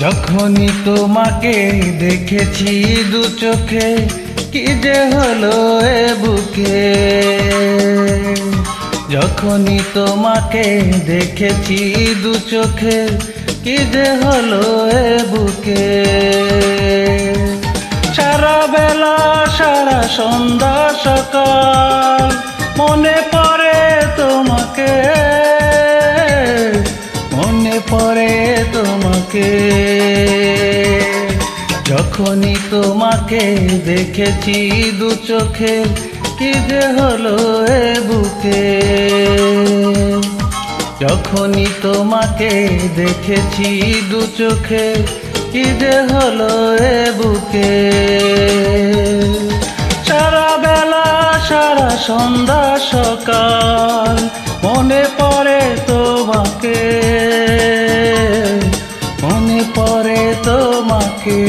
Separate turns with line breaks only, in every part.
যখনই তোমাকে দেখেছি দু চোখে, কি যে হলো এ বুকে। যখনই তোমাকে দেখেছি দু চোখে, কি যে হলো এ বুকে। সারা বেলা সারা সন্ধ্যা সকাল মনে পড়ে তোমাকে, মনে পড়ে তোমাকে। যখনই তোমাকে দেখেছি দু চোখে, কি যে হলো এ বুকে। যখনই তোমাকে দেখেছি দু চোখে, কি যে হলো এ বুকে। সারা বেলা সারা সন্ধ্যা সকাল মনে পড়ে তোমাকে, মনে পড়ে তোমাকে।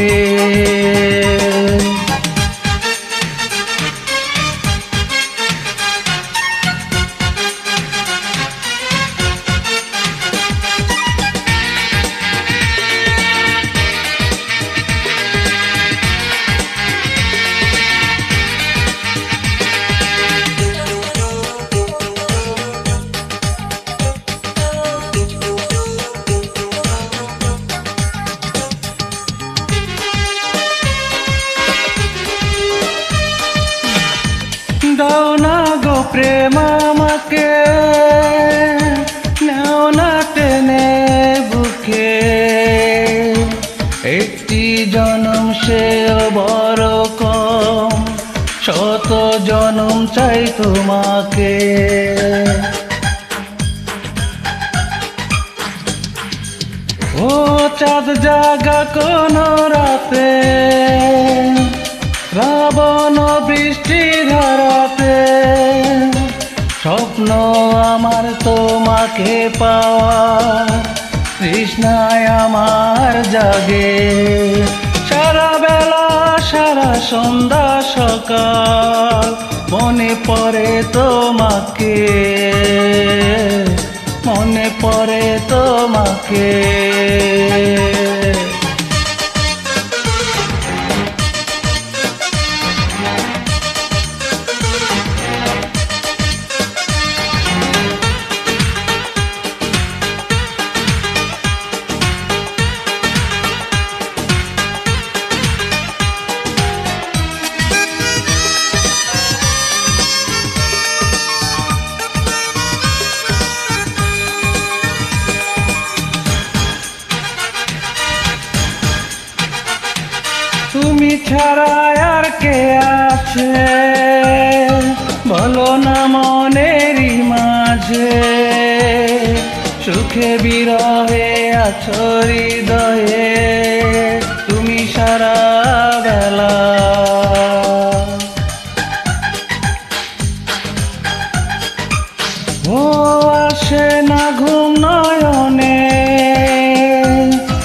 দাও না গো প্রেম আমাকে, নাও না টেনে বুকে। একটি জনম সেও বড় কম, শত জনম চাই তোমাকে। ও চাঁদ জাগা কোন রাতে, শ্রাবণ বৃষ্টি ধারাতে, স্বপ্ন আমার তোমাকে পাওয়া, তৃষ্ণায় আমার জাগে। সারা বেলা সারা সন্ধ্যা সকাল মনে পড়ে তোমাকে, মনে পড়ে তোমাকে। তুমি ছাড়া আর কে আছে বলো না মনেরই মাঝে। সুখে বিরহে আছো হৃদয়ে তুমি সারা বেলা। ও আসে না ঘুম নয়নে,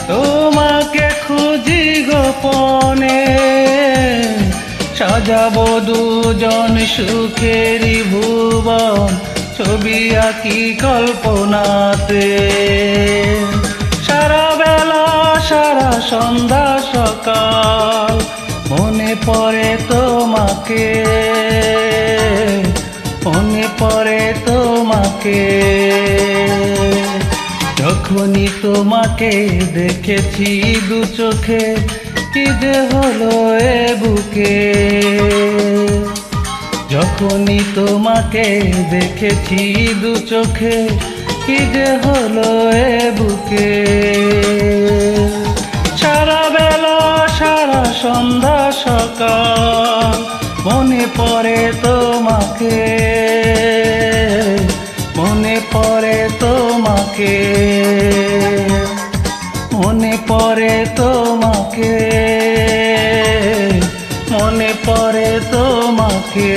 তোমাকে খুঁজি গোপনে। সাজাবো দুজন সুখেরই ভুবন, ছবি আঁকি কল্পনাতে। সারা বেলা সারা সন্ধ্যা সকাল মনে পড়ে তোমাকে, মনে পড়ে তোমাকে। যখনই তোমাকে দেখেছি দু চোখে, কি যে হলো এ বুকে। যখনই তোমাকে দেখেছি দু চোখে, কি যে হলো এ বুকে। সারা বেলা সারা সন্ধ্যা সকাল মনে পড়ে তোমাকে, মনে পড়ে তোমাকে, মনে পড়ে তোমাকে, মনে পড়ে তোমাকে।